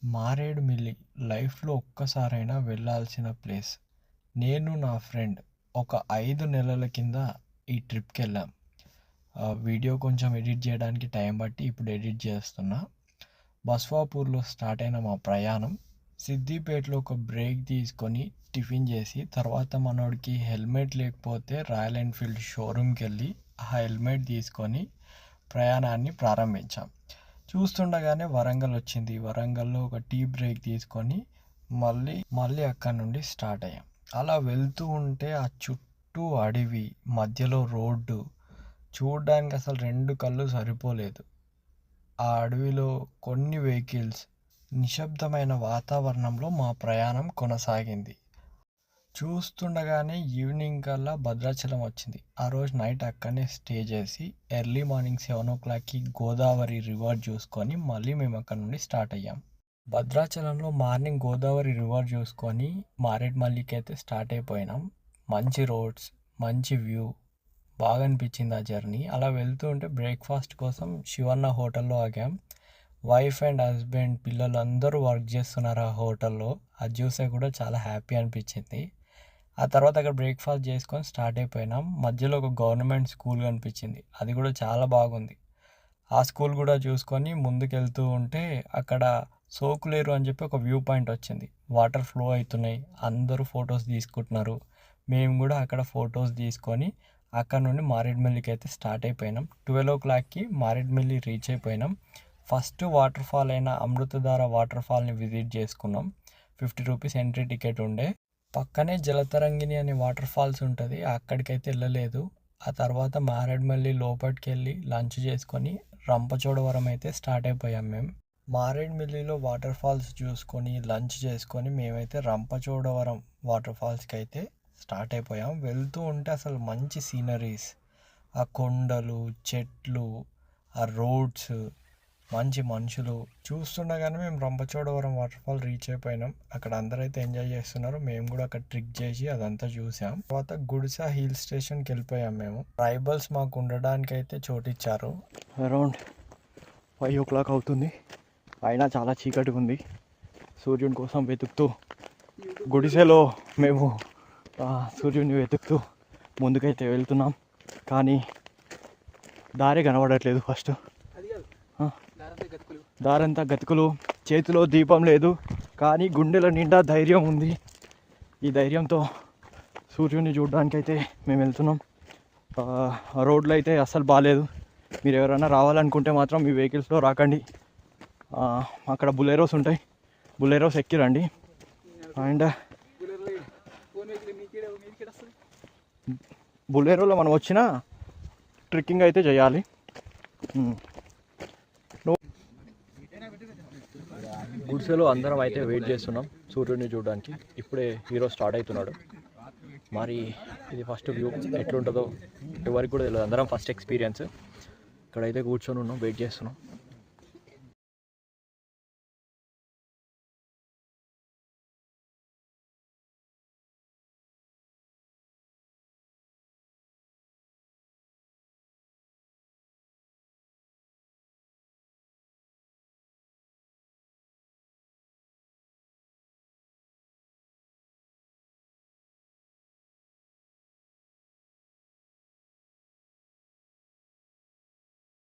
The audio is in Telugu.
మారేడుమిల్లి లైఫ్లో ఒక్కసారైనా వెళ్ళాల్సిన ప్లేస్. నేను నా ఫ్రెండ్ ఒక 5 నెలల కింద ఈ ట్రిప్కి వెళ్ళాం. వీడియో కొంచెం ఎడిట్ చేయడానికి టైం బట్టి ఇప్పుడు ఎడిట్ చేస్తున్నా. బస్వాపూర్లో స్టార్ట్ అయిన మా ప్రయాణం సిద్దిపేటలో ఒక బ్రేక్ తీసుకొని టిఫిన్ చేసి తర్వాత మనోడికి హెల్మెట్ లేకపోతే రాయల్ ఎన్ఫీల్డ్ షోరూమ్కి వెళ్ళి ఆ హెల్మెట్ తీసుకొని ప్రయాణాన్ని ప్రారంభించాం. చూస్తుండగానే వరంగల్ వచ్చింది. వరంగల్లో ఒక టీ బ్రేక్ తీసుకొని మళ్ళీ అక్కడ నుండి స్టార్ట్ అయ్యాం. అలా వెళ్తూ ఉంటే ఆ చుట్టూ అడవి, మధ్యలో రోడ్డు చూడడానికి అసలు 2 కళ్ళు సరిపోలేదు. ఆ అడవిలో కొన్ని వెహికల్స్, నిశ్శబ్దమైన వాతావరణంలో మా ప్రయాణం కొనసాగింది. చూస్తుండగానే ఈవినింగ్ కల్లా భద్రాచలం వచ్చింది. ఆ రోజు నైట్ అక్కడనే స్టే చేసి ఎర్లీ మార్నింగ్ 7 o'clockకి గోదావరి రివర్ చూసుకొని మళ్ళీ మేము అక్కడ నుండి స్టార్ట్ అయ్యాం. భద్రాచలంలో మార్నింగ్ గోదావరి రివర్ చూసుకొని మారేడుమల్లికి అయితే స్టార్ట్ అయిపోయినాం. మంచి రోడ్స్, మంచి వ్యూ, బాగా అనిపించింది ఆ జర్నీ. అలా వెళ్తూ ఉంటే బ్రేక్ఫాస్ట్ కోసం శివన్న హోటల్లో ఆగాం. వైఫ్ అండ్ హస్బెండ్, పిల్లలు అందరూ వర్క్ చేస్తున్నారు ఆ హోటల్లో. అది చూసే కూడా చాలా హ్యాపీ అనిపించింది. ఆ తర్వాత అక్కడ బ్రేక్ఫాస్ట్ చేసుకొని స్టార్ట్ అయిపోయినాం. మధ్యలో ఒక గవర్నమెంట్ స్కూల్ కనిపించింది, అది కూడా చాలా బాగుంది. ఆ స్కూల్ కూడా చూసుకొని ముందుకు వెళ్తూ ఉంటే అక్కడ సోకులేరు అని చెప్పి ఒక వ్యూ పాయింట్ వచ్చింది. వాటర్ ఫ్లో అవుతున్నాయి, అందరూ ఫొటోస్ తీసుకుంటున్నారు. మేము కూడా అక్కడ ఫొటోస్ తీసుకొని అక్కడ నుండి మారేడుమిల్లికి అయితే స్టార్ట్ అయిపోయినాం. 12 o'clockకి మారేడుమిల్లి రీచ్ అయిపోయినాం. ఫస్ట్ వాటర్ ఫాల్ అయిన అమృతధార వాటర్ ఫాల్ని విజిట్ చేసుకున్నాం. 50 రూపీస్ ఎంట్రీ టికెట్ ఉండే. పక్కనే జలతరంగిణి అనే వాటర్ ఫాల్స్ ఉంటుంది, అక్కడికైతే వెళ్ళలేదు. ఆ తర్వాత మారేడుమల్లి లోపలికి వెళ్ళి లంచ్ చేసుకొని రంపచోడవరం అయితే స్టార్ట్ అయిపోయాం మేము. మారేడుమిల్లిలో వాటర్ ఫాల్స్ చూసుకొని లంచ్ చేసుకొని మేమైతే రంపచోడవరం వాటర్ ఫాల్స్కి అయితే స్టార్ట్ అయిపోయాం. వెళ్తూ ఉంటే అసలు మంచి సీనరీస్, ఆ కొండలు, చెట్లు, ఆ రోడ్స్, మంచి మనుషులు చూస్తుండగానే మేము రంపచోడవరం వాటర్ ఫాల్ రీచ్ అయిపోయినాం. అక్కడ అందరైతే ఎంజాయ్ చేస్తున్నారు, మేము కూడా అక్కడ ట్రిక్ చేసి అదంతా చూసాం. తర్వాత గుడిసా హిల్ స్టేషన్కి వెళ్ళిపోయాం మేము. ట్రైబల్స్ మాకు ఉండడానికి అయితే చోటు ఇచ్చారు. అరౌండ్ 5 o'clock అవుతుంది, అయినా చాలా చీకటిగా ఉంది. సూర్యుని కోసం వెతుకుతూ గుడిసెలో మేము సూర్యుని వెతుకుతూ ముందుకైతే వెళ్తున్నాం. కానీ దారి కనబడట్లేదు. ఫస్ట్ దారంతా గతుకులు, చేతిలో దీపం లేదు, కానీ గుండెల నిండా ధైర్యం ఉంది. ఈ ధైర్యంతో సూర్యుని చూడడానికైతే మేము వెళ్తున్నాం. రోడ్లు అయితే అస్సలు బాగాలేదు. మీరు ఎవరైనా రావాలనుకుంటే మాత్రం మీ వెహికల్స్లో రాకండి. అక్కడ బులెరోస్ ఉంటాయి, బులెరోస్ ఎక్కి రండి. అండ్ బులెరోలో మనం వచ్చిన ట్రెక్కింగ్ అయితే చేయాలి. గుడిసెలో అందరం అయితే వెయిట్ చేస్తున్నాం సూర్యుడిని చూడడానికి. ఇప్పుడే హీరో స్టార్ట్ అవుతున్నాడు. మరి ఇది ఫస్ట్ వ్యూ ఎట్లుంటుందో ఎవరికి కూడా తెలియదు. అందరం ఫస్ట్ ఎక్స్పీరియన్స్. ఇక్కడైతే కూర్చొని ఉన్నాం, వెయిట్ చేస్తున్నాం.